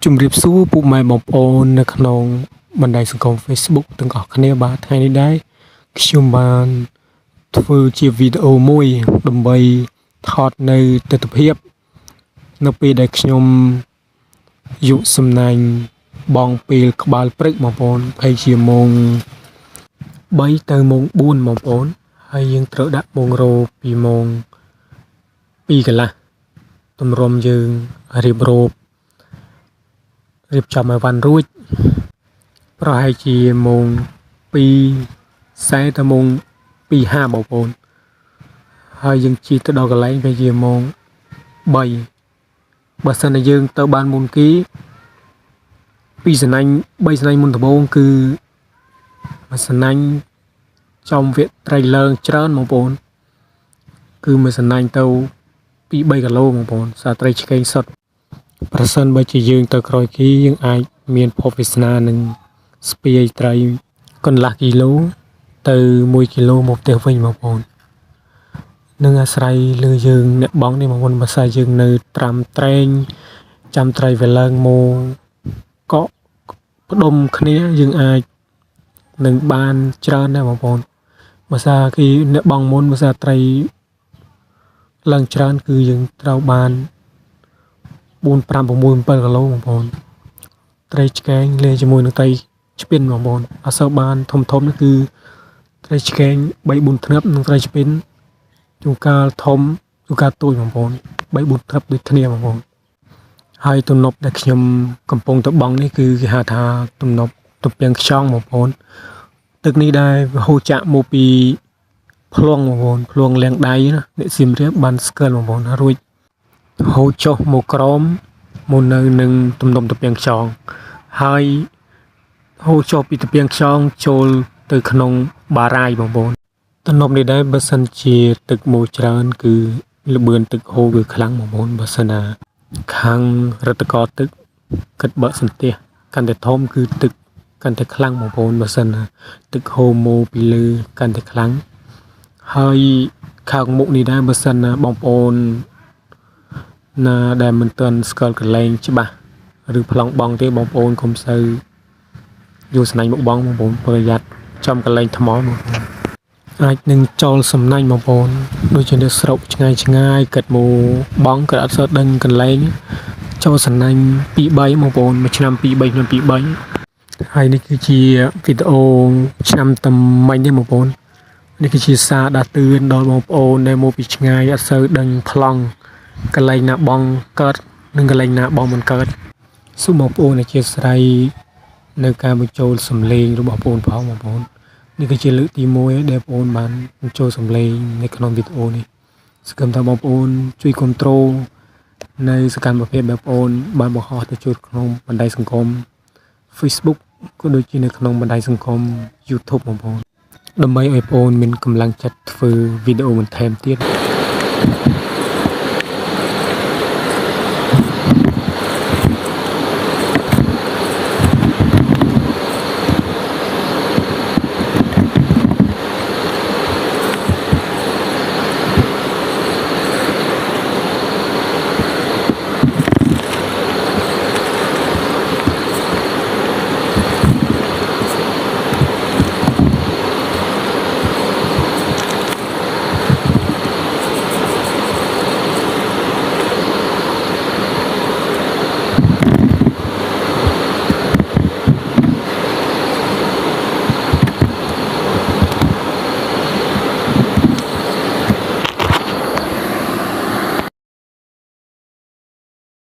ជំរាបសួរពុកម៉ែបងប្អូននៅក្នុងបណ្ដាញសង្គម Facebook ទាំងអស់គ្នាបាទថ្ងៃនេះដែរខ្ញុំបានធ្វើជាវីដេអូមួយដើម្បីថតនៅទិដ្ឋភាពនៅពេលដែលខ្ញុំយុសំណាញ់បងពេលក្បាលព្រឹកបងប្អូនហើយជាម៉ោង3ទៅម៉ោង4បងប្អូនហើយយើងត្រូវដាក់ម៉ោងរោពីម៉ោង2កន្លះទម្រាំយើងរៀបចំឲ្យវ៉ាន់រួចប្រហែលជាម៉ោង2:40ទៅម៉ោង2:50បងប្អូនហើយយើងជិះទៅដល់កន្លែងវាជាម៉ោង3បើសិនតែយើងទៅបានមុនគេ3សណាញ់មុនដំបូងគឺមួយសណាញ់ចំវគ្គត្រីឡើងច្រើនបងប្អូនគឺមួយសណាញ់ទៅ2-3 គីឡូបងប្អូនសារត្រីឆ្កេងសុទ្ធប្រសិនបើជាយើងទៅក្រោយគេយើងអាចមានភពវាសនានឹងស្ពាយត្រីកន្លះគីឡូទៅ1 គីឡូមកផ្ទះវិញបងប្អូននឹងអាស្រ័យលើយើងអ្នកបងនេះបងប្អូនបើសិនយើងនៅត្រាំត្រែងចាំត្រីវាឡើងមកកក់ផ្ដុំគ្នាយើងអាចនឹងបានច្រើនដែរបងប្អូនបើសិនគេអ្នកបងមុនបើសិនត្រីឡើងច្រើនគឺយើងត្រូវបាន4, 5, 6, 7 គីឡូបងប្អូនត្រីឆ្កែងលេងជាមួយនឹងត្រីឆ្ពិនបងប្អូនអត់សូវបានធំនេះគឺត្រីឆ្កែង 3-4 ធ្នឹបនិងត្រីឆ្ពិនជួនកាលធំជួនកាលតូចបងប្អូន 3-4 ធ្នឹបដូចគ្នាបងប្អូនហើយទំនប់ដែលខ្ញុំកំពុងទៅបង់នេះគឺគេហៅថាទំនប់ទំពាំងខ្យងបងប្អូនទឹកនេះដែរហូរចាក់មកពីភ្លុងបងប្អូនភ្លុងលាងដៃណាអ្នកសៀមរាបបានស្គាល់បងប្អូនរួចហូរចុះមកក្រោមមកនៅនឹងទំនប់ទំពាំងខ្យងហើយហូរចុះពីទំពាំងខ្យងចូលទៅក្នុងបារាយបងប្អូនទំនប់នេះដែរបើសិនជាទឹកមកច្រើនគឺល្បឿនទឹកហូរវាខ្លាំងបងប្អូនបើសិនណាខាងរដ្ឋកោទឹកគិតបើកសន្ទះកាន់តែធំគឺទឹកកាន់តែខ្លាំងបងប្អូនបើសិនណាទឹកហូរមកពីលើកាន់តែខ្លាំងហើយខាងមុខនេះដែរបើសិនណាបងប្អូនណាដែលមិនទាន់ស្គាល់កន្លែងច្បាស់ឬប្លង់បងទេបងប្អូនកុំសូវយកស្នាញ់មកបងប្អូនប្រយ័ត្នចំកន្លែងថ្មបងប្អូនអាចនឹងចូលសំណាញ់បងប្អូនដូចជានៅស្រុកឆ្ងាយគិតមកបងក៏អត់សូវដឹងកន្លែងចូលសំណាញ់ 2-3 បងប្អូនមួយឆ្នាំ2-3ឆ្នាំ2-3ហើយនេះគឺជាវីដេអូឆ្នាំតែមិញទេបងប្អូននេះគឺជាសារដាស់តឿនដល់បងប្អូនដែលមកពីឆ្ងាយអត់សូវដឹងប្លង់កន្លែងណាបងកើតនិងកន្លែងណាបងមិនកើតសូមបងប្អូនអធិស្ឋាននៅការបញ្ចូលសំឡេងរបស់បងប្អូននេះគឺជាលើកទី1ដែលបងប្អូនបានបញ្ចូលសំឡេងនៅក្នុងវីដេអូនេះសង្ឃឹមថាបងប្អូនជួយគ្រប់គ្រងនៅសកម្មភាពបងប្អូនបានបង្ហោះទៅចូលក្នុងបណ្ដាញសង្គម Facebook ក៏ដូចជានៅក្នុងបណ្ដាញសង្គម YouTube បងប្អូនដើម្បីឲ្យបងប្អូនមានកម្លាំងចិត្តធ្វើវីដេអូបន្ថែមទៀត